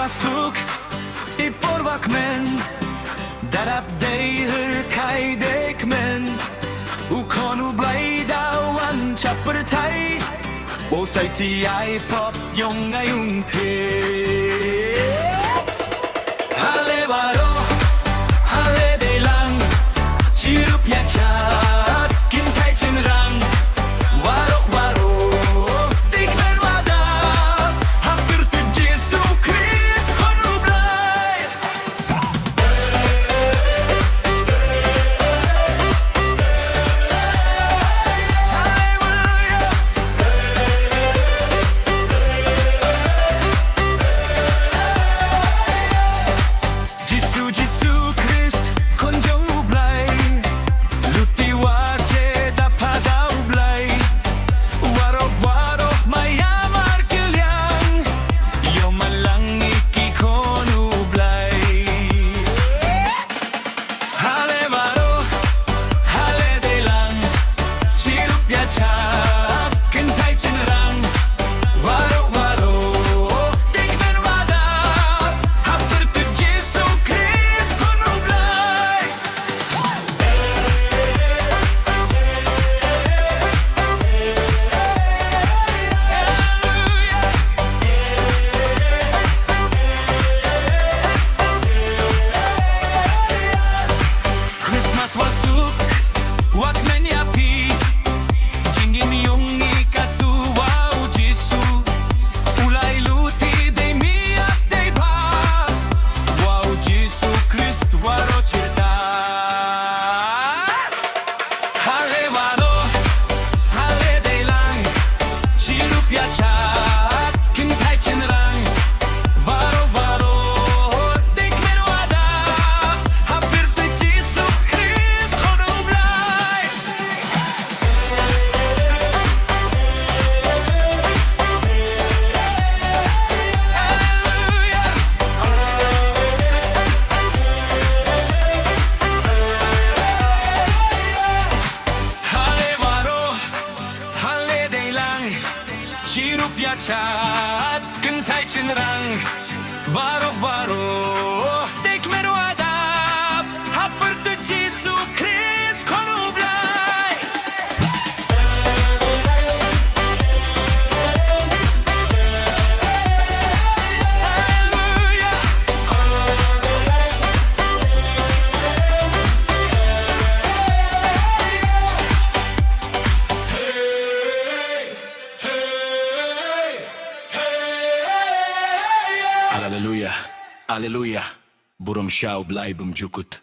wasuk I porvak men Darab deyhir kaydek men U konu blaydawan chapper thai O sai ti ai pop yong ayung the Hale baro Hale de lang Chirup yak chat Kim thai chen rang Warok waro Diklan wada Hampir tu Jesu Christ Konu blay Jesu Christ Kon jong blay Luti wache da padau blay Warok warok mayamar kilyang Yo malang iki konu blay Hale baro Hale de lang Chirup ya chap Kin thai chen rang Warok warok Dikmen wada Hampir tu Jesu Christ konu blay Christmas wasuk Wak men yapi Jingi miyongi katuwa u Jesu Ulay luti de miyak de ba Wow Jesu Christ waro chirta Hale wano Hale de lang Chirup ya chat Kim thai chen rang Varo varo Dikmen wada Hampir tu Jesu Christ konu blay Hale waro Hale de lang Chirup ya chat Kin thai chen rang Varo varo Dikmen wada Hampir tu Jesu Christ konu blay Hallelujah, hallelujah. Burum shau blay bum jukut.